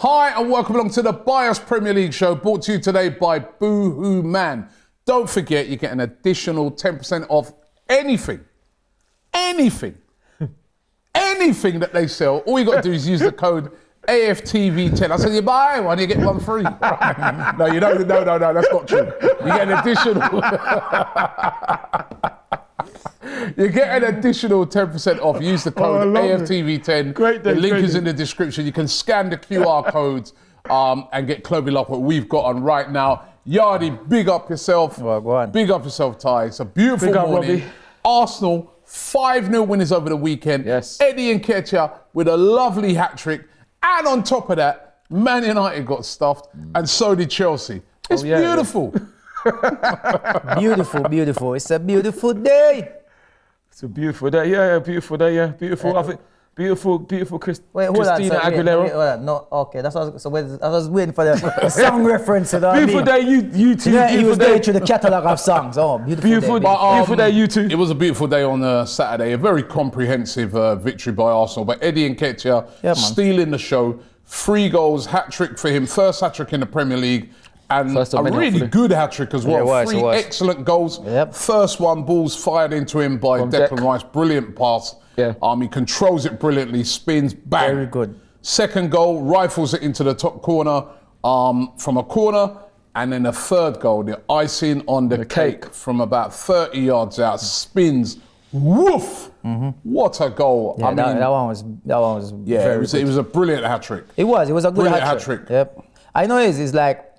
Hi and welcome along to the Bias Premier League show, brought to you today by Boohoo Man. Don't forget you get an additional 10% off anything that they sell. All you got to do is use the code AFTV10. I said, you buy one, you get one free. No, you don't. No, that's not true. You get an additional. You get an additional 10% off. Use the code AFTV10. Great day, the link is in the description. You can scan the QR codes and get clothing like what we've got on right now. Yardy, big up yourself. Well, go on. Big up yourself, Ty. It's a beautiful Big up, morning. Robbie. Arsenal, 5-0 winners over the weekend. Yes. Eddie Nketiah with a lovely hat-trick. And on top of that, Man United got stuffed and so did Chelsea. It's beautiful. Beautiful. It's a beautiful day. It's a beautiful day. Yeah, beautiful day. Yeah, beautiful. I think beautiful Christina Aguilera. Wait, hold on. No, okay. That's what I was waiting for the song reference. You know Beautiful what I mean? day, you two. Yeah, he Beautiful was day. going through the catalogue of songs. Oh, beautiful day. Beautiful day, you two. It was a beautiful day on Saturday. A very comprehensive victory by Arsenal. But Eddie Nketiah stealing the show. 3 goals, hat-trick for him. First hat-trick in the Premier League. And a really good hat-trick as well. Yeah, it 3 was. excellent goals. Yep. First one, balls fired into him by Declan Rice. Brilliant pass. Yeah. He controls it brilliantly, spins, bang. Very good. Second goal, rifles it into the top corner from a corner. And then a third goal, the icing on the cake from about 30 yards out, spins. Woof! Mm-hmm. What a goal. Yeah, that one was very good. It was a brilliant hat-trick. It was a good Brilliant hat-trick. hat-trick. Yep. I know it's like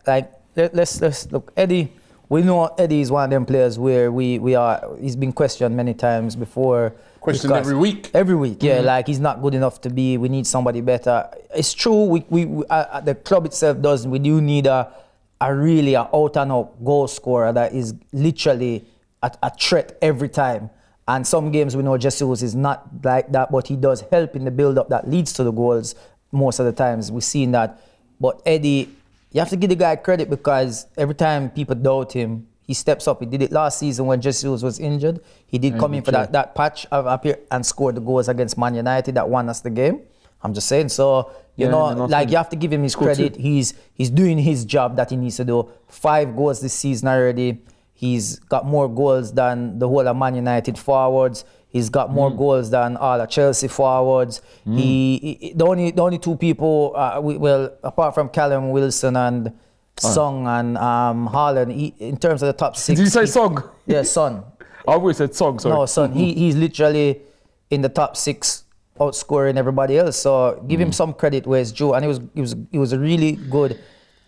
let's look. Eddie, we know Eddie is one of them players where he's been questioned many times before. Questioned every week. Every week, yeah. Like he's not good enough to be. We need somebody better. It's true. We the club itself does. We do need a really out and out goal scorer that is literally a threat every time. And some games we know Jesus is not like that, but he does help in the build-up that leads to the goals most of the times. We've seen that. But Eddie, you have to give the guy credit because every time people doubt him, he steps up. He did it last season when Jesus was injured. He did come in for that patch up here and scored the goals against Man United that won us the game. I'm just saying. So, you you have to give him his credit. He's doing his job that he needs to do. 5 goals this season already. He's got more goals than the whole of Man United forwards. He's got more goals than all the Chelsea forwards. The only 2 people, apart from Callum Wilson and Song and Haaland, in terms of the top 6. Did you say Song? Yeah, Son. I always said Song, sorry. No, Son. He's literally in the top 6, outscoring everybody else. So give him some credit where it's due. And it was a really good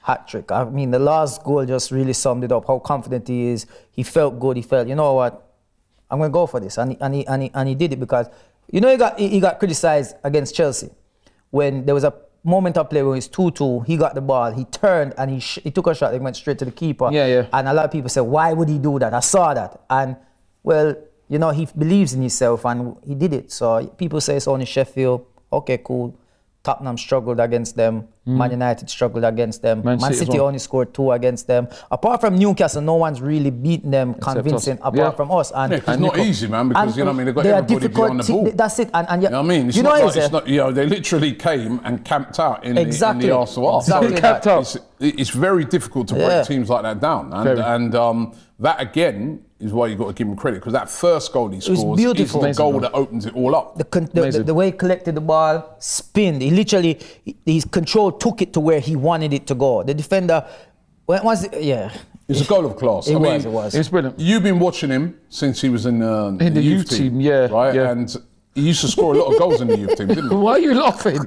hat-trick. I mean, the last goal just really summed it up, how confident he is. He felt good. He felt, you know what, I'm going to go for this. And he did it because, he got criticized against Chelsea. When there was a moment of play when it was 2-2, he got the ball, he turned and he took a shot, he went straight to the keeper. Yeah. And a lot of people said, why would he do that? I saw that. And, well, he believes in himself and he did it. So people say it's only Sheffield. Okay, cool. Tottenham struggled against them. Man United struggled against them. Man City only scored 2 against them. Apart from Newcastle, no one's really beaten them convincing apart from us. And it's not easy, man, because, they've got everybody behind the ball. That's it. And you know what I mean? It's not, they literally came and camped out in the Arsenal half. Exactly. It's very difficult to break teams like that down. And that, again, is why you've got to give him credit, because that first goal he scores is the goal that opens it all up. The way he collected the ball, spinned, he literally, his control took it to where he wanted it to go. The defender, It's a goal of class. It was. It's brilliant. You've been watching him since he was in the youth team, right? Yeah. And he used to score a lot of goals in the youth team, didn't he? Why are you laughing?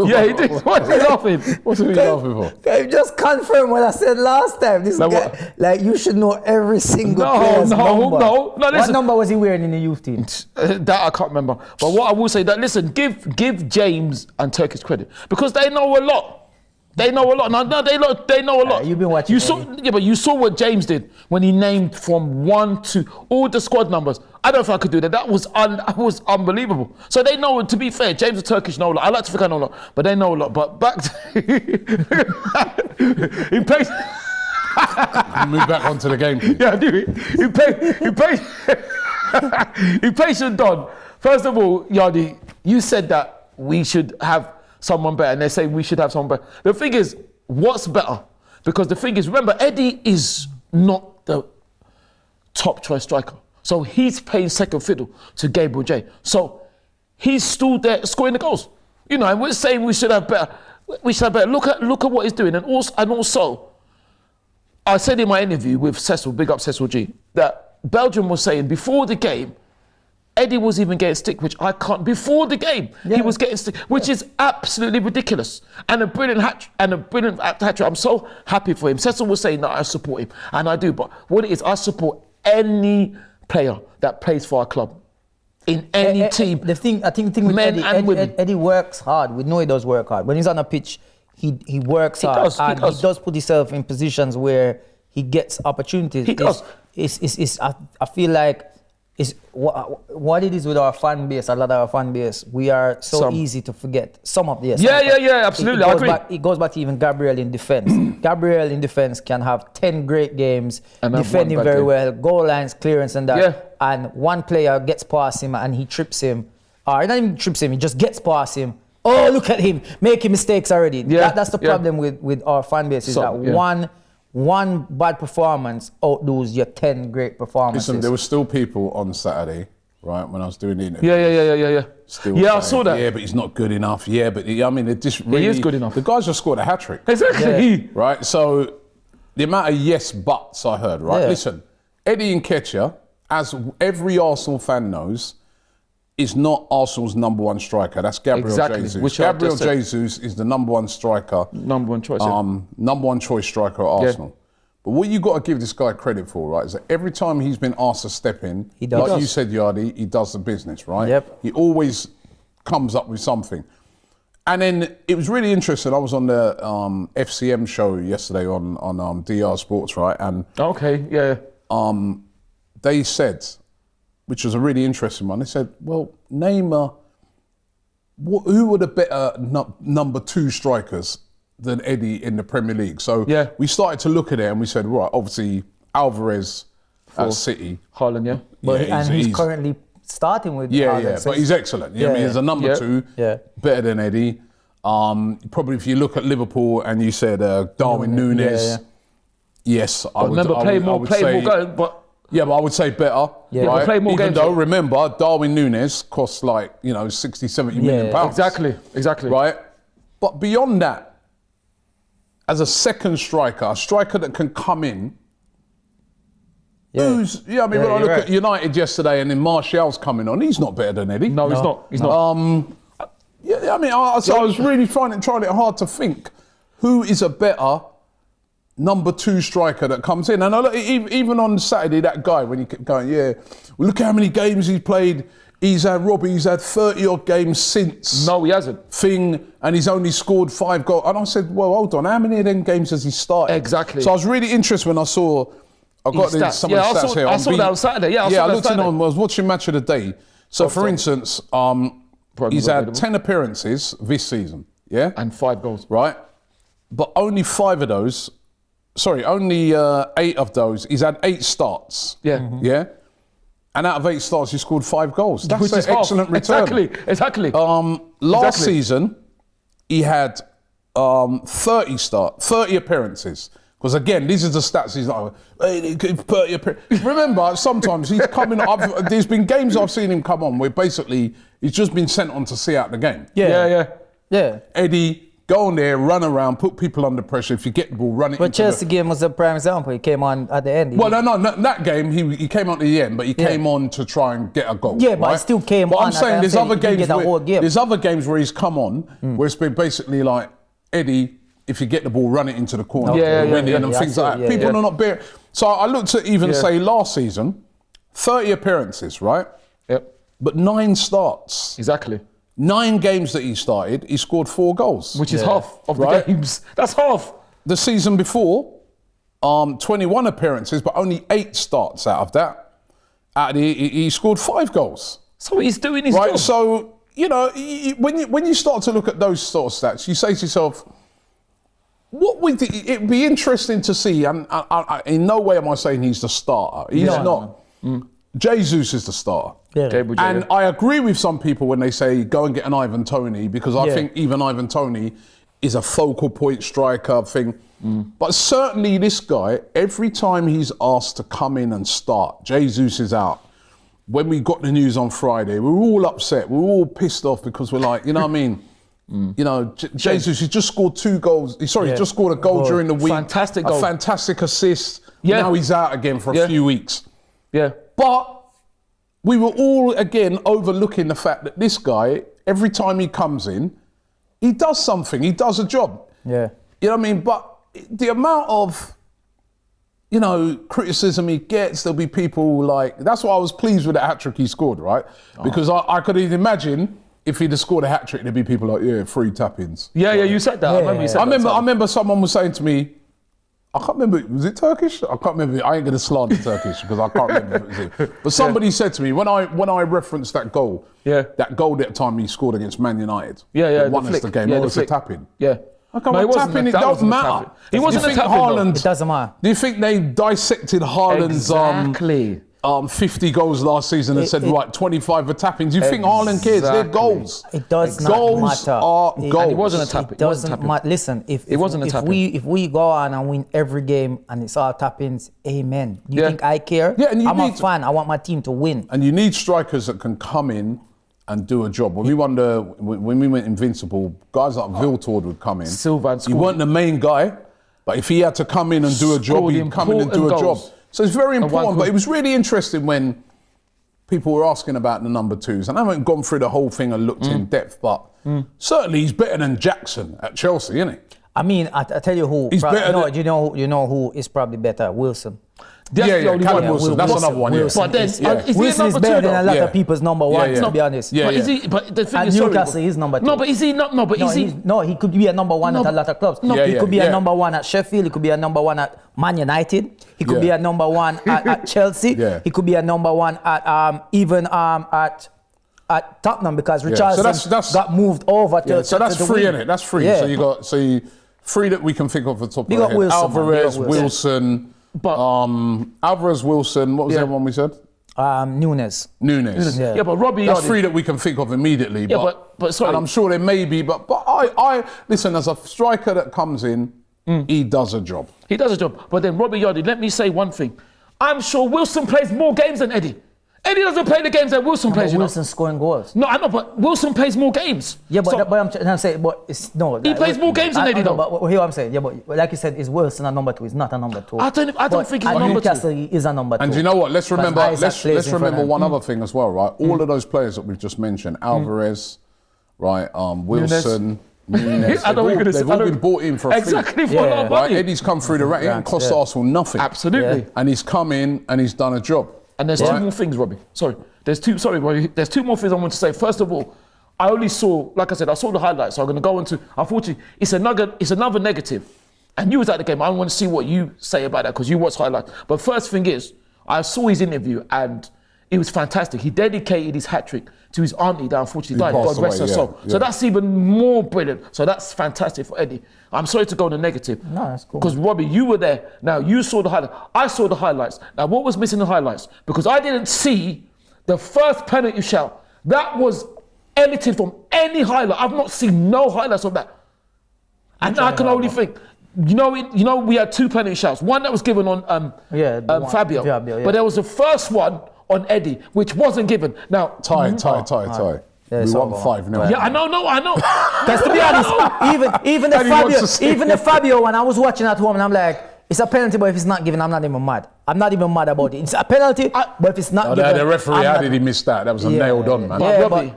Yeah, he did. Why are you laughing? What's he laughing for? You just confirm what I said last time. This guy, you should know every single player's number. No, listen. What number was he wearing in the youth team? That I can't remember. But what I will say, that listen, give James and Turkish credit, because they know a lot. They know a lot. No, they know a lot. You've been watching. But you saw what James did when he named from 1 to all the squad numbers. I don't know if I could do that. That was unbelievable. So they know. To be fair, James and Turkish know a lot. I like to think I know a lot, but they know a lot. But back to he plays. Move back onto the game. Yeah, I do. He plays with Don. First of all, Yardi, you said that we should have someone better, and they say we should have someone better. The thing is, what's better? Because the thing is, remember, Eddie is not the top choice striker. So he's playing second fiddle to Gabriel J. So he's still there scoring the goals. You know, and we're saying we should have better. We should have better. Look at what he's doing. And also, I said in my interview with Cecil, big up Cecil G, that Belgium was saying before the game, Eddie was even getting stick, which I can't. Before the game, he was getting stick, which is absolutely ridiculous. And a brilliant hat trick. I'm so happy for him. Cecil was saying that I support him, and I do. But what it is, I support any player that plays for our club in any team. The thing with men Eddie, and women. Eddie works hard. We know he does work hard. When he's on a pitch, he works hard, and he does put himself in positions where he gets opportunities. He does. I feel like it's what it is with our fan base. A lot of our fan base, we are so easy to forget some of this. Yeah, absolutely. I agree. It goes back to even Gabriel in defense. Gabriel in defense can have 10 great games, and defending very well, goal lines, clearance, and that. Yeah. And one player gets past him and he trips him, or not even trips him, he just gets past him. Oh, look at him making mistakes already. Yeah. That's the problem with our fan base, is that one bad performance outdoes your 10 great performances. Listen, there were still people on Saturday, right, when I was doing the interview. Yeah. Still Yeah, saying, I saw that. Yeah, but he's not good enough. Yeah, but it just really... He is good enough. The guys just scored a hat-trick. Exactly. Right, so the amount of yes buts I heard, right? Yeah. Listen, Eddie Nketiah, as every Arsenal fan knows, is not Arsenal's number one striker. That's Gabriel Jesus. Which Gabriel Jesus is the number one striker. Number one choice. Number one choice striker at Arsenal. But what you got to give this guy credit for, right, is that every time he's been asked to step in, he does. like you said, Yardi, he does the business, right? Yep. He always comes up with something. And then it was really interesting. I was on the FCM show yesterday on DR Sports, right? And they said, which was a really interesting one, they said, well, name who were the better number two strikers than Eddie in the Premier League? So we started to look at it and we said, right, obviously Alvarez at City. Haaland, he's currently starting with Haaland. So but he's excellent. I mean, he's a number two, better than Eddie. Probably if you look at Liverpool and you said Darwin Núñez, yes, I would say. Yeah, but I would say better. Yeah, right? play more Even games. though, remember, Darwin Núñez costs 60, 70 million pounds. Exactly. Right? But beyond that, as a second striker, a striker that can come in, when I look at United yesterday and then Martial's coming on, he's not better than Eddie. No, he's not. He's not. I was really trying it hard to think who is a better number two striker that comes in. And even on Saturday, that guy, when he kept going, well, look how many games he's played. He's had 30 odd games since. No, he hasn't. And he's only scored 5 goals. And I said, well, hold on, how many of them games has he started? Exactly. So I was really interested when I saw, some of the stats here. I saw that on Saturday. I was watching Match of the Day. So for instance, he's had 10 appearances this season, and 5 goals. Right? But only 8 of those, he's had 8 starts. Yeah? And out of 8 starts, he scored 5 goals. That's an excellent return. Exactly. Last season, he had 30 appearances. Because again, these are the stats. He's like, 30 appearances. Remember, sometimes he's coming. There's been games I've seen him come on where basically he's just been sent on to see out the game. Yeah. Eddie, go on there, run around, put people under pressure. If you get the ball, run it. But Chelsea game was a prime example. He came on at the end. That game he came on at the end, but he came on to try and get a goal. Yeah, but he still came on. I'm saying there's other games where he's come on where it's been basically like, Eddie, if you get the ball, run it into the corner, and things like that. People are not bearing. So I looked at say last season, 30 appearances, right? Yep. But 9 starts. Exactly. 9 games that he started, he scored 4 goals. Which is half of the games. That's half. The season before, 21 appearances, but only 8 starts out of that. He scored 5 goals. So he's doing his job. So, when you start to look at those sort of stats, you say to yourself, it'd be interesting to see, and in no way am I saying he's the starter. He's not. Jesus is the star. Yeah. Gabriel Jesus. And I agree with some people when they say go and get an Ivan Toney, because I Yeah. think even Ivan Toney is a focal point striker thing. But certainly this guy, every time he's asked to come in and start, Jesus is out. When we got the news on Friday, we were all upset. We were all pissed off because we're like, you know what I mean? You know, Jesus, he just scored 2 goals. Sorry, he just scored a goal during the week. Fantastic goal. A fantastic assist. Yeah. Now he's out again for a few weeks. Yeah. But we were all, again, overlooking the fact that this guy, every time he comes in, he does something. He does a job. Yeah. You know what I mean? But the amount of, you know, criticism he gets, there'll be people like, that's why I was pleased with the hat-trick he scored, right? Because I could imagine if he'd have scored a hat-trick, there'd be people like, yeah, 3 tap-ins. Yeah, you said that. I remember you said that. I remember someone was saying to me, I can't remember, was it Turkish? I can't remember. I ain't going to slander Turkish because I can't remember if it was it. But somebody said to me, when I referenced that goal, that goal that time he scored against Man United, that won us the game, it was a tap-in. Yeah. Okay, well, tapping, it doesn't matter. He wasn't a tap-in. It doesn't matter. Do you think they dissected Haaland's 50 goals last season and said, right, 25 for tappings? You think Haaland cares? They're goals. It does goals not matter. Are goals. It wasn't a tap-in. It doesn't matter. Listen, if we go on and win every game and it's all tap-ins, amen. You think I care? Yeah, and I'm a fan. I want my team to win. And you need strikers that can come in and do a job. When we went invincible, guys like Viltord would come in. Sylvan He weren't the main guy, but if he had to come in and do a job, he'd come in and do a job. So it's very important. But it was really interesting when people were asking about the number 2s. And I haven't gone through the whole thing and looked in depth, but certainly he's better than Jackson at Chelsea, isn't he? I mean, I tell you who. He's better than, you know who is probably better? Wilson. Callum Wilson. That's another one. Wilson. But then, is Wilson is better than a lot of people's number 1, to be honest. But is he? But the thing and is, Newcastle is number 2. No, but is he not? No, but is he? No, he could be a number 1 at a lot of clubs. He could be a number 1 at Sheffield. He could be a number 1 at Man United. He could be a number 1 at Chelsea. He could be a number 1 at even at Tottenham because Richarlison got moved over to. So that's free, isn't it? That's free. Yeah. So you got 3 that we can think of at the top Big of up our head. Wilson, Alvarez, man. Big up Wilson. But Alvarez, Wilson. What was the other one we said? Nunes. Yeah, but Robbie. That's 3 that we can think of immediately. Yeah, but sorry. And I'm sure there may be, but I listen. As a striker that comes in, he does a job. He does a job. But then Robbie Yardy, let me say one thing. I'm sure Wilson plays more games than Eddie. Eddie doesn't play the games that Wilson plays. Wilson's scoring goals. No, I know, but Wilson plays more games. Yeah, but I'm saying, but it's no. He plays more games than Eddie, though. But here I'm saying, yeah, but like you said, is Wilson a number 2? He's not a number 2. I don't think he's a number 2. Newcastle is a number 2. And do you know what? Let's remember one other thing as well, right? All of those players that we've just mentioned, Alvarez, right? Wilson. Nunes, they've all been bought in for a fee. Exactly, for a lot of Right? money. Eddie's come through the rank. It ain't cost Arsenal nothing. Absolutely. And he's come in and he's done a job. And there's 2 more things, Robbie. There's 2 more things I want to say. First of all, I only saw, like I said, I saw the highlights. So I'm going to go into, unfortunately, it's another negative. And you was at the game. I want to see what you say about that because you watched highlights. But first thing is, I saw his interview and it was fantastic. He dedicated his hat-trick to his auntie that unfortunately died. God rest her soul. So that's even more brilliant. So that's fantastic for Eddie. I'm sorry to go on the negative. No, that's cool. Because Robbie, you were there. Now you saw the highlights. I saw the highlights. Now what was missing in the highlights? Because I didn't see the first penalty shout. That was edited from any highlight. I've not seen no highlights of that. And I can only think, you know, we had 2 penalty shouts. One that was given on Fabio. But there was the first one on Eddie, which wasn't given. Now, Tie. We won 5-0. Yeah, I know. Because to be honest, even the Fabio one, I was watching at home and I'm like, it's a penalty, but if it's not given, I'm not even mad. I'm not even mad about it. It's a penalty, but if it's not given, the referee, how did he miss that? That was nailed on, man.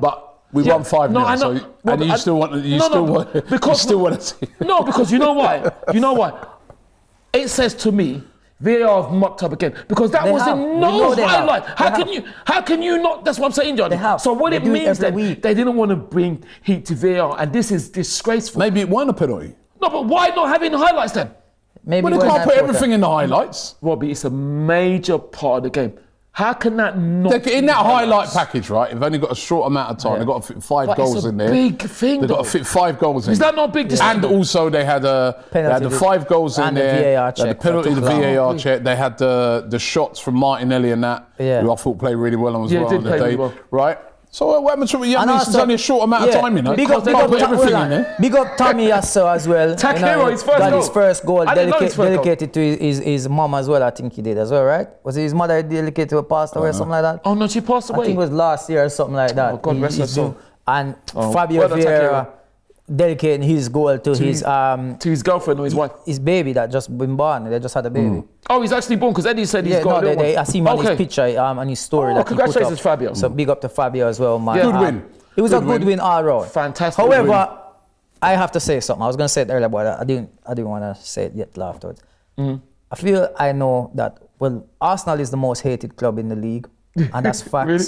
But we won 5-0. No, I know. So, and you still want to see. No, because you know why? It says to me, they have mucked up again because that was in no highlight. How can you not? That's what I'm saying, Johnny. So what it means that they didn't want to bring heat to VAR, and this is disgraceful. Maybe it weren't a penalty. No, but why not having the highlights then? Maybe they can't put everything in the highlights. Robbie, it's a major part of the game. How can that not? In that highlight package, right? They've only got a short amount of time. They've got to fit 5 But goals it's a in there. big thing, They've got though. to fit 5 goals in. Is that not big? And also they had the Penalty 5 goals in and the there. VAR They had the check. penalty, the Took long. VAR check. They had the shots from Martinelli and that, Yeah. who I thought played really well as Yeah, well did on the play day, really well. right? So what happened to And It's also- only a short amount of time, you know. Big up, Can't put everything hold in on. there. Big up Tommy Yasso as well. Takehiro, his first got goal. his first goal I didn't know his first goal. dedicated to his mom as well. I think he did as well, right? Was it his mother dedicated to a passed away or something like that? Oh no, she passed I away. think it was last year or something like that. Oh, God rest her He's soul. doing- And Oh, Fabio well done, Vieira dedicating his goal to his to his girlfriend or his wife. his baby that just been born. They just had a baby. Oh, he's actually born because Eddie said he's Yeah, got no, a little one. I see him on Okay. his picture, on his story. Oh, that he put congratulations, up. Fabio. So big up to Fabio as well, man. Yeah. Good win. It was a Good good win. win all round. Fantastic However, win. I have to say something. I was going to say it earlier, but I didn't want to say it yet afterwards. Mm-hmm. I feel I know that, well, Arsenal is the most hated club in the league, and that's facts. Really?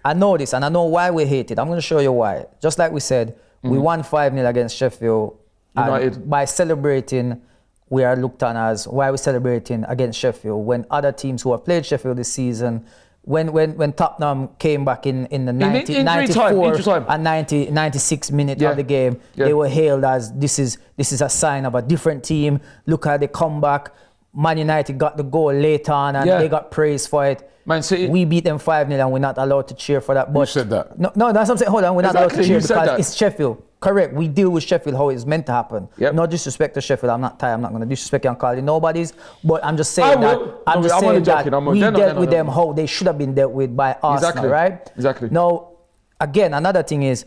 I know this, and I know why we hate it. I'm going to show you why. Just like we said, we won 5-0 against Sheffield. and United. by celebrating, we are looked on as, why are we celebrating against Sheffield when other teams who have played Sheffield this season, when Tottenham came back in the 90, 94 and 96 minutes of the game, they were hailed as this is a sign of a different team. Look at the comeback. Man United got the goal late on and they got praised for it. Man City. We beat them 5-0 and we're not allowed to cheer for that. But Who said that? No, that's what I'm saying. Hold on, we're not allowed to Exactly, cheer you said because that. it's Sheffield. Correct. We deal with Sheffield how it's meant to happen. Yep. No disrespect to Sheffield. I'm not tired. I'm not going to disrespect you and call you nobodies. But I'm just saying I that will. I'm No, just I'm saying only joking. that we dealt with them how they should have been dealt with by Arsenal, Exactly. right? Exactly. Now, again, another thing is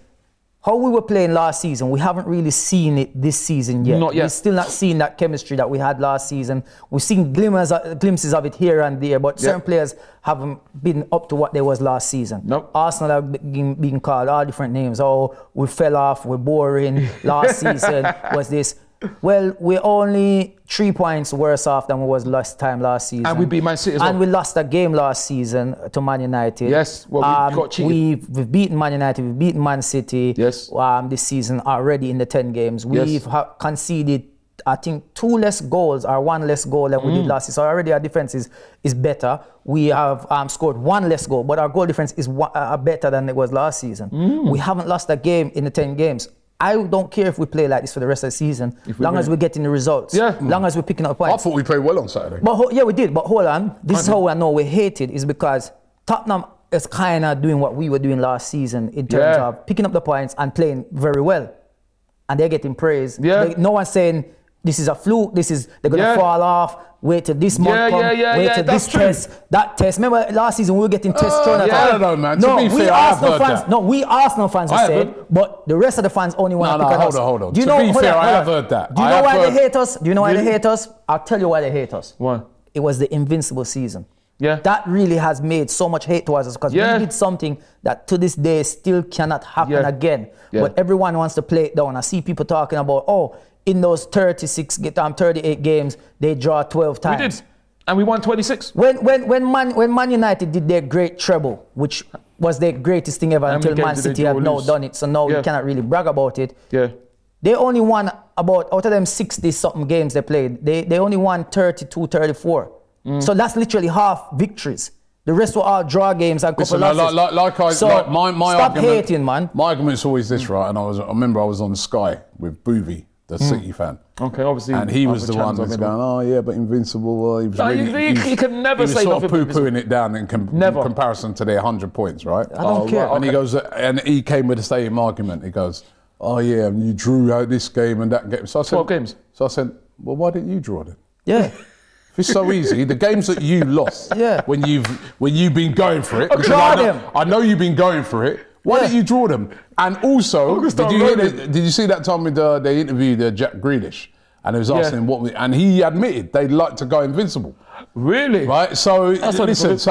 how we were playing last season. We haven't really seen it this season yet. Not yet. We're still not seeing that chemistry that we had last season. We've seen glimpses of it here and there, but certain players haven't been up to what they was last season. Nope. Arsenal have been called all different names. Oh, we fell off, we're boring. Last season was this. Well, we're only 3 points worse off than we was last season. And we beat Man City as well. And we lost a game last season to Man United. Yes, well, we got cheated. We've beaten Man United, we've beaten Man City Yes. this season already in the 10 games. We've conceded, I think, 2 less goals or 1 less goal than we did last season. So already our defense is better. We have scored 1 less goal, but our goal difference is better than it was last season. We haven't lost a game in the 10 games. I don't care if we play like this for the rest of the season, long as we're getting the results, long as we're picking up I points. thought we played well on Saturday. But we did. But hold on, this is how I know we hated is because Tottenham is kind of doing what we were doing last season in terms of picking up the points and playing very well, and they're getting praise. No one's saying this is a fluke. They're gonna fall off. Wait till this month come. Wait till this test. That test. Remember last season we were getting tests thrown at us. I don't know, man. No, To be we fair, I have Arsenal heard fans. that. No, we Arsenal fans I will say haven't. it, but the rest of the fans only want to pick on us. Hold on. Do you To know? be hold fair, on, I hold have on. heard that. Do you I know have why they heard- hate us? Do you know why they hate us? I'll tell you why they hate us. Why? It was the invincible season. Yeah. That really has made so much hate towards us because we did something that to this day still cannot happen again. But everyone wants to play it down. I see people talking about, in those 38 games, they draw 12 times. We did. And we won 26. When Man United did their great treble, which was their greatest thing ever until many Man games did they City draw have or now lose? done it, so now we cannot really brag about it. Yeah. They only won out of them 60-something games they played, they only won 32, 34. So that's literally half victories. The rest were all draw games and couple losses. My stop argument, hating, man. My argument's always this, right? And I remember I was on Sky with Boovy, the City fan. Okay, obviously. And he was the one that's that's going, but Invincible. He was you can never say sort of nothing. poo-pooing it down in comparison to their 100 points, right? I don't care. And he goes, and he came with the same argument. He goes, and you drew out this game and that game. So I said, 12 games. So I said, well, why didn't you draw them? Yeah. If it's so easy, the games that you lost when you've been going for it, because Draw them. I know you've been going for it. Why didn't you draw them? And also, did you see that time with they interviewed Jack Grealish, and he was asking him and he admitted they'd like to go invincible. Really? Right. So listen. It's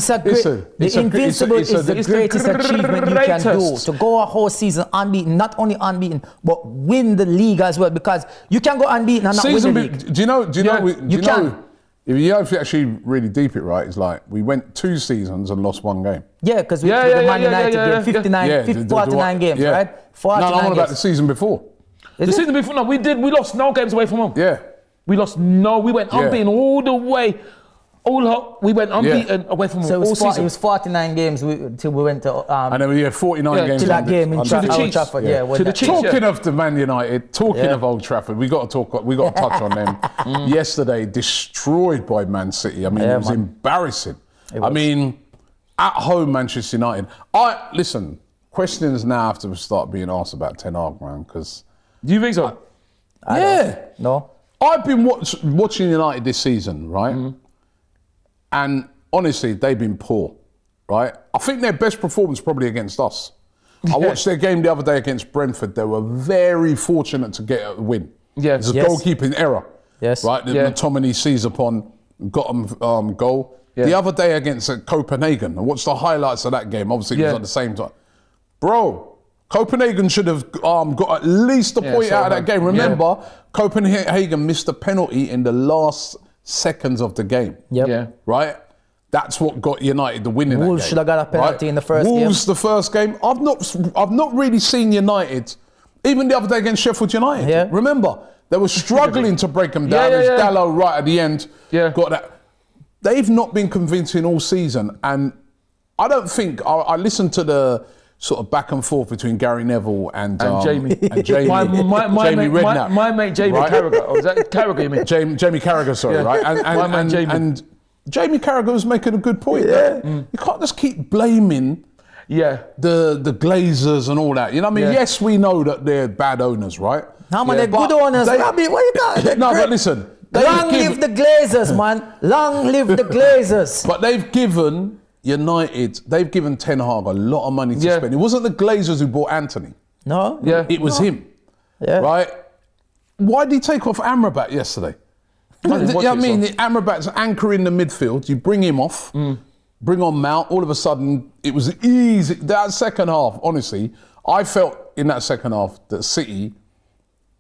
a great. The invincible is the greatest achievement you can do. To go a whole season unbeaten, not only unbeaten, but win the league as well. Because you can go unbeaten and not win the league. Do you know? You can. If you actually really deep it right, it's like we went 2 seasons and lost 1 game. Yeah, because we the Man United game, 49 games, right? 49 I'm on about games. the season before. The season before, we lost no games away from home. Yeah. We went unbeaten all the way. we went unbeaten away from So all season. it was 49 games till we went to and then we had 49 games. to that game in To the Chiefs. Trafford. Yeah. Yeah, To the Chiefs. Talking of the Man United, talking Yeah. of Old Trafford, we got to touch on them. Yesterday, destroyed by Man City. I mean, Yeah, it was man. embarrassing. It I was. mean, at home, Manchester United. Listen. Questions now have to start being asked about Ten Hag, man, because Do you think so? No. I've been watching United this season, right? And honestly, they've been poor, right? I think their best performance probably against us. I watched their game the other day against Brentford. They were very fortunate to get a win. Yes. It's a Yes. goalkeeping error, Yes. right? That Yeah. McTominay sees upon, got them goal. Yeah. The other day against Copenhagen, I watched the highlights of that game. Obviously, it was Yeah. at the same time. Bro, Copenhagen should have got at least a point so out of that game. yeah. Remember, Copenhagen missed a penalty in the last seconds of the game. Yep. Yeah. Right? That's what got United the win in that Wolves game. should have got a penalty in the first Wolves, the first game. I've not really seen United, even the other day against Sheffield United. Yeah. Remember, they were struggling to break them down. Yeah, It was yeah. Dalot right at the end. Yeah. Got that. They've not been convincing all season, and I don't think I listened to the sort of back and forth between Gary Neville and Jamie. and Jamie. My Jamie mate, Redknapp. my mate Jamie Right? Carragher. Oh, is that Carragher you mean? Jamie Carragher, sorry, Yeah. right? My man Jamie. And Jamie Carragher was making a good point. Yeah. You can't just keep blaming Yeah. the Glazers and all that. You know what I mean? Yeah. Yes, we know that they're bad owners, right? No, man, Yeah, they're good but owners. they- I mean, what you got? They're No, great. but listen. they've Long given- live the Glazers, man. Long live the Glazers. But they've given United, they've given Ten Hag a lot of money to Yeah. spend. It wasn't the Glazers who bought Anthony. No? Yeah. It was him, Yeah. right? Why did he take off Amrabat yesterday? I didn't You know watch what I it, mean? so- The Amrabat's anchoring the midfield. You bring him off, bring on Mount. All of a sudden, it was easy. That second half, honestly, I felt in that second half that City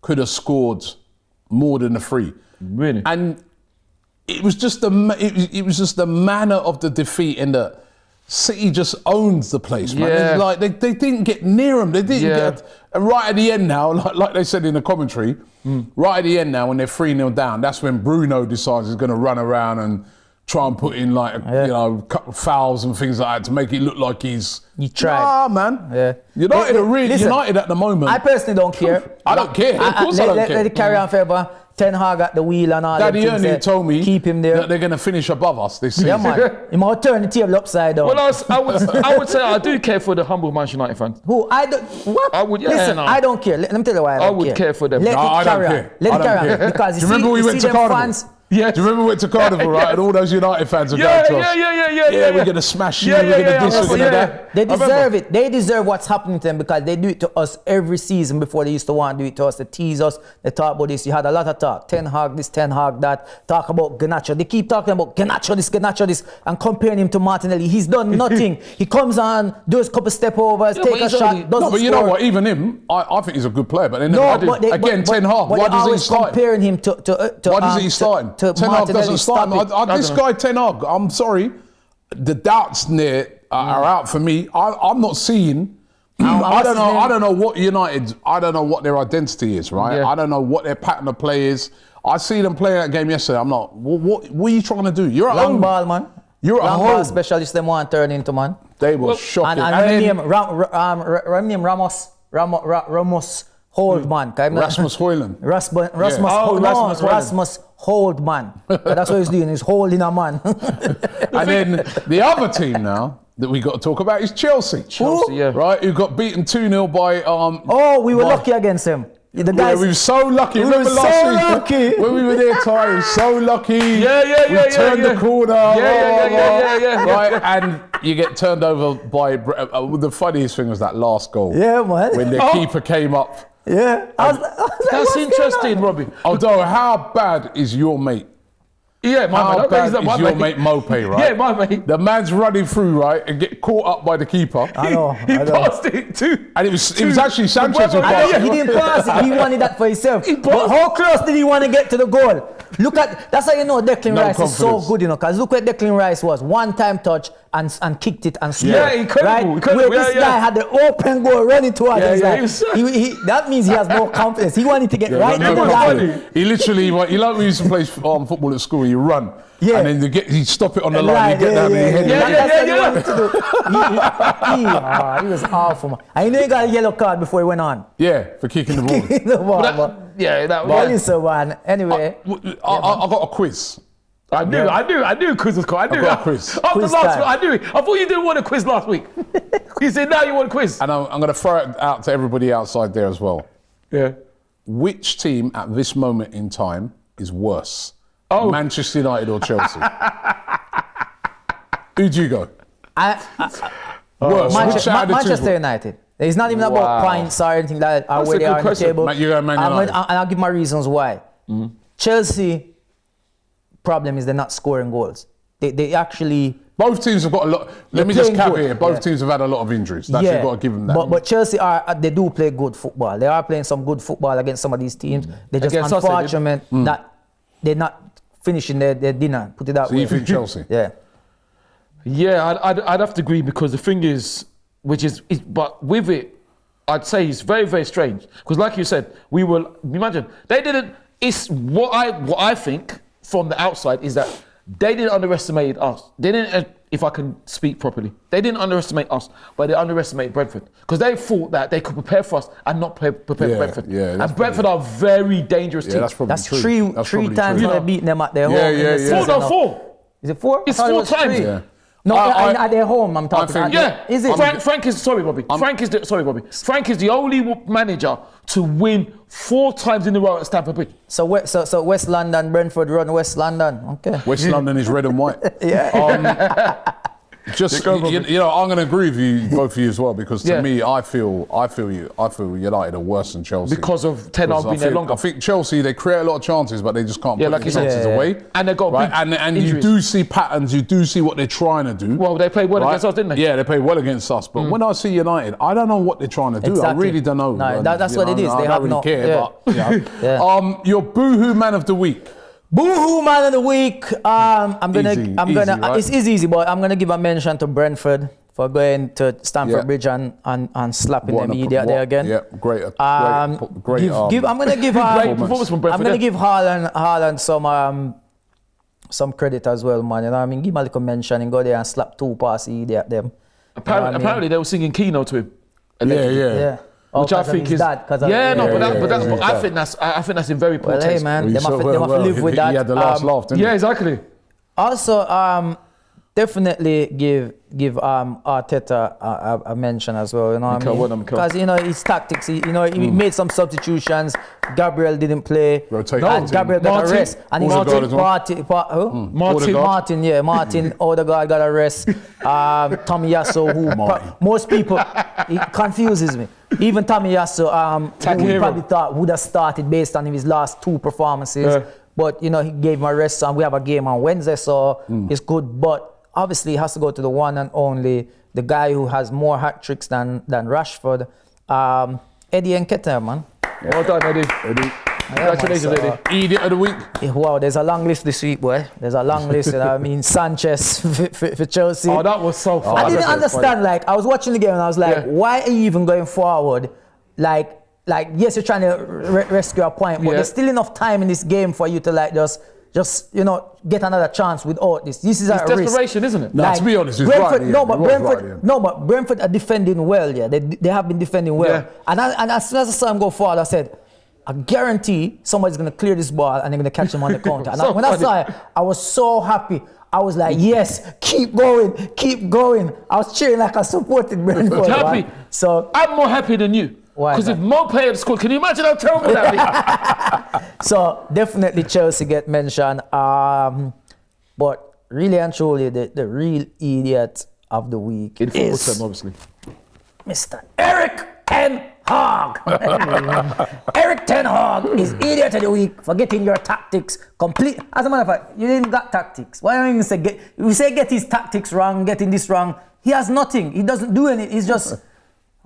could have scored more than a 3. Really? And it was just it was just the manner of the defeat, in that City just owns the place, man. Yeah. It's like they didn't get near them. They didn't Yeah. get. And right at the end now, like they said in the commentary, right at the end now when they're 3-0 down, that's when Bruno decides he's going to run around and try and put in couple fouls and things like that to make it look like he's. He tried. Nah, man. Yeah. United are really Listen, United at the moment. I personally don't care. I don't care. Of course I don't care. Let it carry on forever. Ten Hag at the wheel and all Daddy them things Ernie there. told me Keep him there. that they're going to finish above us this season. Yeah, man. He might turn the table upside down. Well, I would say I do care for the humble Manchester United fans. Who? I don't. What? I would- yeah, Listen, no. I don't care. Let me tell you why I don't would care for them. Let No, it I don't carry on. care. Let I it don't carry care. on. Because Do you remember we went to them Carnival? fans. Yes. Do you remember we went to Carnival, right? And all those United fans are Yeah, going to us. yeah. We're going to smash you, Yeah, we're yeah, going to yeah, this, I we're going to remember, that. They I remember. deserve it. They deserve what's happening to them because they do it to us every season before they used to want to do it to us. They tease us. They talk about this. You had a lot of talk. Ten Hag this, Ten Hag that. Talk about Garnacho. They keep talking about Garnacho this, and comparing him to Martinelli. He's done nothing. He comes on, does a couple step overs, Yeah, take but a he's shot, only- doesn't No, but you know score. what? Even him, I think he's a good player. But they never No, did. but they, Again, but, Ten Hag. but Why they does he always start him? comparing him to Why doesn't he start him? to Ten Hag Martinelli. doesn't start him. Stop it. This guy Ten Hag, I'm sorry, the doubts there are out for me. I'm not seeing. I don't know. I don't know what United. I don't know what their identity is. Right. Yeah. I don't know what their pattern of play is. I see them playing that game yesterday. I'm like, what are you trying to do? You're at Long home. ball, man. You're at Long home. ball specialist them want to turn into, man. They were shocking. And then name Ramos Hold, man. Rasmus Højlund. Rasmus Oh, Hold. Rasmus Højlund. Rasmus Hold, man. That's what he's doing. He's holding a man. And then the other team now that we got to talk about is Chelsea. Chelsea, yeah. Right, who got beaten 2-0 by Oh, we were lucky against him. The Yeah, guys, we were so lucky. we Remember were last so season lucky. when we were there, Ty? We were so lucky. We turned the corner. Yeah. Right, and you get turned over by. The funniest thing was that last goal. Yeah, man. When the keeper came up. yeah. I was like, That's what's going interesting, on? Robbie. Although, how bad is your mate? Yeah, my How mate. bad That- is my your mate Mope, right? Yeah, my mate. The man's running through, right, and get caught up by the keeper. I know. He I know. passed it too. And it was actually Sanchez who I know, passed He it. didn't pass it. He wanted that for himself. But passed- how close did he want to get to the goal? Look at, that's how you know Declan No Rice is so confidence. good, you know, because look where Declan Rice was. One time touch and kicked it and scored. Yeah, incredible, incredible. Where this guy had the open goal running towards him. That means he has no confidence. He wanted to get right in the line. He literally, he like we used to play football at school. You run, and then you stop it on the line. You get down and you head it. He was awful, man. I know he got a yellow card before he went on. Yeah, for kicking the ball. That listen, man. Anyway, I got a quiz. I knew quiz was cool. I knew. I got a quiz. After Quiz last time. week, I knew it. I thought you didn't want a quiz last week. You said now you want a quiz. And I'm going to throw it out to everybody outside there as well. Yeah. Which team at this moment in time is worse? Oh. Manchester United or Chelsea? Who do you go? Worse. Which out of the two? Manchester United. It's not even about points or anything like that. That's Where a they good are on the question. table. You go Man United. And I'll give my reasons why. Chelsea problem is they're not scoring goals. They actually. Both teams have got a lot. Let me just caveat. Both teams have had a lot of injuries. That's you've got to give them that. But Chelsea they do play good football. They are playing some good football against some of these teams. They're just Against us, they unfortunate that they're not finishing their dinner. Put it that way. So you think Chelsea? Yeah. Yeah, I'd have to agree because the thing is, but with it, I'd say it's very, very strange. Because like you said, imagine, they didn't, it's what I think from the outside is that they didn't underestimate us. They didn't, if I can speak properly, they didn't underestimate us, but they underestimated Brentford. Because they thought that they could prepare for us and not prepare for Brentford. Yeah, and Brentford are a very dangerous team. That's probably That's true. three times they've beaten them at their home. Yeah, in the yeah. season. Four. Is it 4? It's I thought it 4 was times. 3. Yeah. No, at their home, I'm talking about. Yeah, Is it? Frank is sorry, Bobby. Frank is the only manager to win 4 times in a row at Stamford Bridge. So West London, Brentford run West London. Okay. West London is red and white. Yeah. Just I'm going to agree with you, both of you as well, because to me, I feel United are worse than Chelsea because of Ten Hag being there longer. I think Chelsea, they create a lot of chances, but they just can't put the chances away. And they got big and injuries. you do see patterns, you do see what they're trying to do. Well, they played well against us, didn't they? Yeah, they played well against us. But when I see United, I don't know what they're trying to do. Exactly. I really don't know. No, that's what it is. I They don't have really no care. yeah. But your boohoo man of the week. Boohoo man of the week. Right? It's easy, but I'm gonna give a mention to Brentford for going to Stamford Bridge and slapping the media there again. Yeah, great. I'm gonna give performance from Brentford. I'm gonna give Haaland some credit as well, man. You know what I mean? Give him a little mention and go there and slap 2 passes at them. Apparently they were singing Keno to him. Yeah. Which I think is I think that's in very poor Well, hey taste. man, they have to live with that. He had the last laugh, didn't he? Yeah, exactly. Also, definitely give Arteta a mention as well. You know what I mean? Because his tactics. He made some substitutions. Gabriel didn't play. And Gabriel got a rest. And Martin Odegaard got a rest. Tommy Yasso, who most people, he confuses me. Even Tommy Yasso, who we probably thought would have started based on his last 2 performances. Yeah. But he gave him a rest, and we have a game on Wednesday, so it's good. But obviously, it has to go to the one and only, the guy who has more hat tricks than Rashford, Eddie Nketiah, man. Yeah. Well done, Eddie. Congratulations, Eddie. Idiot of the week. Wow, there's a long list this week, boy. There's a long list. I mean, Sanchez for Chelsea. Oh, that was so fun. I didn't understand. Like, I was watching the game and I was like, why are you even going forward? Like yes, you're trying to rescue a point, but there's still enough time in this game for you to just get another chance without this. This is a risk. Desperation, isn't it? No, to be honest, it's Brentford, but Brentford are defending well. Yeah, they have been defending well. Yeah. And as soon as I saw him go forward, I said, I guarantee somebody's going to clear this ball and they're going to catch him on the counter. And when I saw it, I was so happy. I was like, yes, keep going. I was cheering like I supported Brentford. Happy. So I'm more happy than you. Because if Mo played at school, can you imagine how terrible that would be? So definitely Chelsea get mentioned. But really and truly, the real idiot of the week is obviously Mr. Eric Ten Hag. Eric Ten Hag is idiot of the week for getting your tactics complete. As a matter of fact, you didn't got tactics. Why don't you say get his tactics wrong, getting this wrong? He has nothing. He doesn't do anything. He's just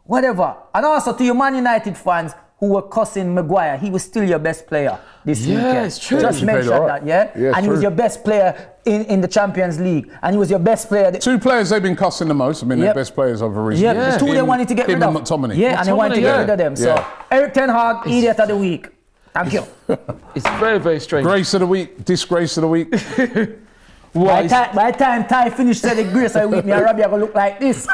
whatever. And also to your Man United fans who were cussing Maguire, he was still your best player this weekend. it's true. Just He played mention all right. that, yeah? Yeah, And he was true. your best player in the Champions League. And he was your best player. Two players they've been cussing the most. I mean, Yep. their best players over recent Yeah, years. the two they Him- wanted to get rid him of. and McTominay. Yeah, and they wanted to McTominay, get yeah. rid of them. So, Yeah. Eric Ten Hag, idiot of the week. Thank you. It's very, very strange. Grace of the week, disgrace of the week. By the time Ty finished saying the grace of the week, me and Robbie are going to look like this.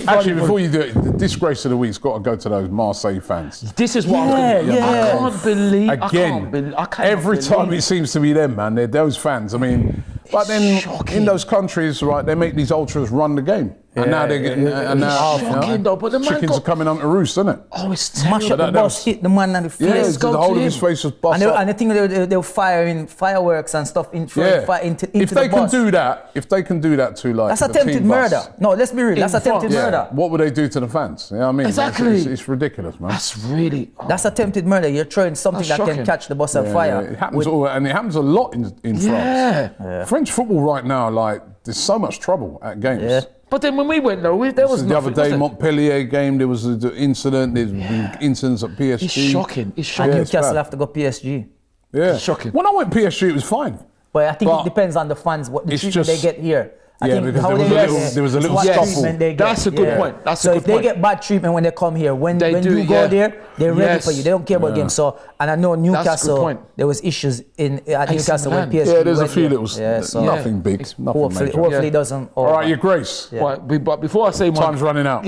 Actually, before you do it, the disgrace of the week's got to go to those Marseille fans. This is what I'm Yeah, gonna, yeah. I can't believe. Again, I cannot every believe. time it seems to be them, man. They're those fans. I mean, but then Shocking. in those countries, right, they make these ultras run the game, and now they're getting, and now Shocking though, but the man chickens got- are coming home to roost, isn't it? Oh, it's Mash terrible. up the that bus, was- hit the man on the face. Yeah, Let's go the to whole of him. his face was bust And up. I think they were firing fireworks and stuff into Yeah, into if the they can bus. do that, to like That's the attempted team bus, murder. No, let's be real. That's In attempted France. Yeah, murder. what would they do to the fans? You know what I mean? Exactly. It's ridiculous, man. That's really. That's attempted murder. You're throwing something That's that can shocking. catch the bus on Yeah, fire. yeah. It happens and it happens a lot in France. Yeah. French football right now, like there's so much trouble at games. Yeah. But then when we went though, there was The other nothing. day, was there? Montpellier game, there was an incident. There's been incidents at PSG. It's shocking. It's And shocking. Yeah, it's Newcastle bad. have to go PSG. Yeah, shocking. When I went PSG, it was fine. But I think But it depends on the fans, what the it's treatment just- they get here. I Yeah, think because how there was they a get little- here there was a is little what scuffle. treatment they get. That's a good point. That's so a good if they point. get bad treatment when they come here, when They do, you go yeah. there, they're ready Yes. for you. They don't care about games. So, and I know a good Newcastle, point. there was issues at Newcastle when Milan. PSG Yeah, there's a went few there. little, Yeah, so nothing big, It's- nothing hopefully, major. hopefully Yeah. it doesn't. All right, your Grace. Right, but before I say my Time's running out.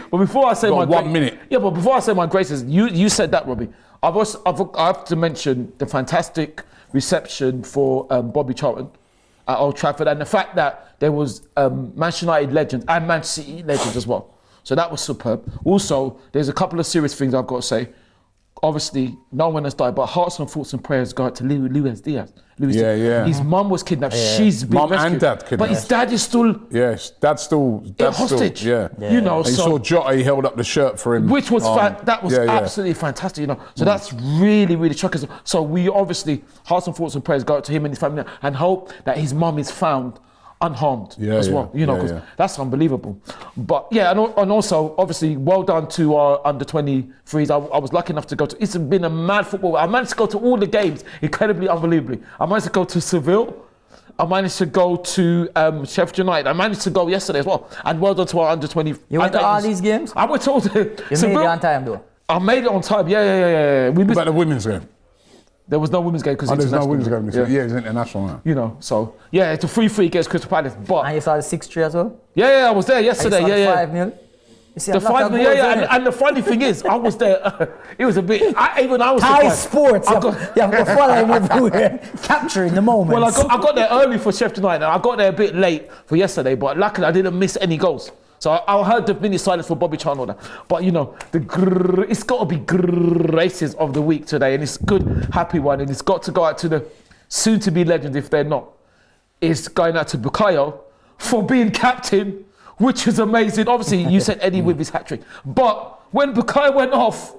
but before I say Got my 1 minute. Yeah, but before I say my graces, you said that, Robbie. I have to mention the fantastic reception for Bobby Charlton at Old Trafford, and the fact that there was Manchester United legends and Man City legends as well. So that was superb. Also, there's a couple of serious things I've got to say. Obviously, no one has died, but hearts and thoughts and prayers go out to Luis Diaz. Yeah, yeah. His mum was kidnapped. She's been Mum and rescued. dad But kidnapped. his dad is still Yes, that's still hostage. Yeah. You know, And you so saw Jota, he held up the shirt for him. which was that was yeah, yeah. absolutely fantastic, you know. So that's really, really shocking. So we obviously hearts and thoughts and prayers go out to him and his family, and hope that his mum is found unharmed Yeah, as yeah, well. You know, yeah, because yeah. that's unbelievable. But yeah, and also obviously well done to our under 23s. I was lucky enough to go to. It's been a mad football. I managed to go to all the games, incredibly, unbelievably. I managed to go to Seville. I managed to go to Sheffield United. I managed to go yesterday as well. And well done to our under 20. You went to all these games? I went to all the. You made it on time though. I made it on time. Yeah. We missed, About the women's game. there was no women's game because There's no international. women's game. Yeah. Yeah, it's international now. You know, so yeah, it's a 3-3 against Crystal Palace. But And you saw the 6-3 as well? yeah, I was there And you yesterday. saw Yeah. the 5-0? You see, The a lot of 5-0, goals, yeah. innit? And the funny thing is, I was there. It was a bit. I was Thai surprised. sports, I you got- have to follow him everywhere, capturing the moment. Well, I got there early for Sheffield United, and I got there a bit late for yesterday. But luckily, I didn't miss any goals. So I heard the minute silence for Bobby Charlton. and all that. But you know, it's got to be graces of the week today, and it's good, happy one, and it's got to go out to the soon-to-be legends if they're not. It's going out to Bukayo for being captain, which is amazing. Obviously, you said Eddie with his hat trick, but when Bukayo went off,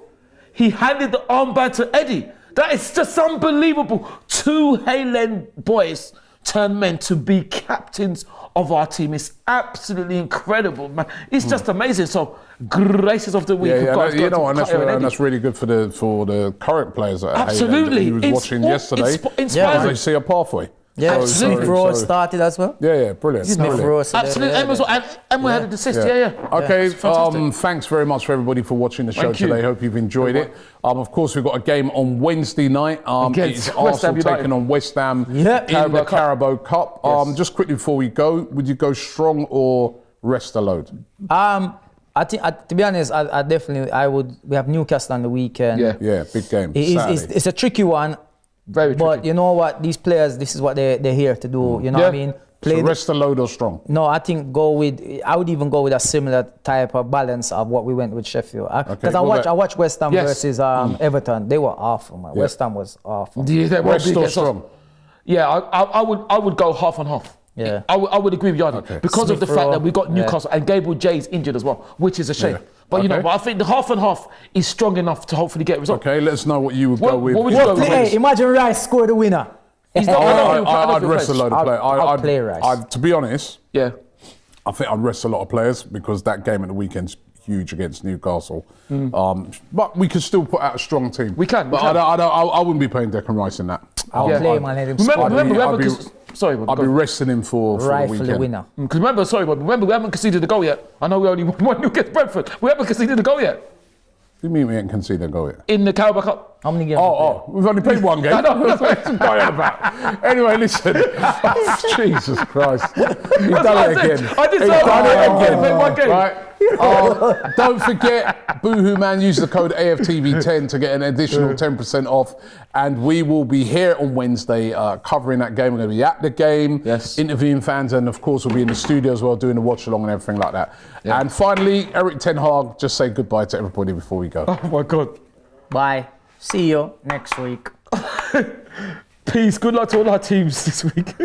he handed the armband to Eddie. That is just unbelievable. 2 Highland boys turned men to be captains of our team. It's absolutely incredible, man. It's just amazing. So, graces of the week. Yeah, guys, you know, and Eddie. that's really good for the current players at Absolutely. Hayland that he was watching yesterday. Inspiring. They see a pathway. Yeah, Absolutely. Smith Rowe started as well. Yeah, brilliant. Smith brilliant. Rowe. so Absolutely. they- Emma, Emma had an assist. Yeah. Okay, It's fantastic. thanks very much for everybody for watching the show Thank you. today. Hope you've enjoyed it. Of course, we've got a game on Wednesday night. Against It's West Ham Arsenal United. taking on West Ham Yeah. in Carabao the Cup. Carabao Cup. Yes. Just quickly before we go, would you go strong or rest a load? I think, to be honest, I definitely, I would. We have Newcastle on the weekend. Yeah. Yeah, big game. It's a tricky one, Very but tricky. you know what? These players, this is what they're here to do. You know what I Yeah. mean? So Play. rest a load or strong? No, I think I would even go with a similar type of balance of what we went with Sheffield. Because well, I watched West Ham Yes. versus Everton. They were awful, man. West Ham was awful. Yeah, they were Rest big or against us. strong? Yeah, I would go half and half. Yeah. I would agree with Yanni because of the Smith fact Rowe, that we got yeah. Newcastle and Gabriel Jay's injured as well, which is a shame. Yeah. But you know, Okay. but I think the half and half is strong enough to hopefully get a result. Okay, let us know what you would go with. what would you go with? Hey, imagine Rice scored the winner. He's not. I don't think I'd he'll rest a play. load of players. I'd play Rice. To be honest, Yeah. I think I'd rest a lot of players because that game at the weekend's huge against Newcastle. But we could still put out a strong team. We can. But I wouldn't be playing Declan Rice in that. I'll play him and let him score. Remember, I'd be resting him for the Rightfully weekend. winner. Because remember, we haven't conceded a goal yet. I know we only won against Brentford. We haven't conceded a goal yet. What do you mean we ain't conceded a goal yet? In the Carabao Cup. How many games? We've only played one game. I know. That's what I'm going about. Anyway, listen. Jesus Christ. You've done it again. I did You've say done it I again. played one game. Right? Don't forget, Boohoo Man, use the code AFTV10 to get an additional 10% off. And we will be here on Wednesday covering that game. We're going to be at the game, interviewing fans, and of course we'll be in the studio as well, doing the watch along and everything like that. Yeah. And finally, Eric Ten Hag, just say goodbye to everybody before we go. Oh my God. Bye. See you next week. Peace. Good luck to all our teams this week.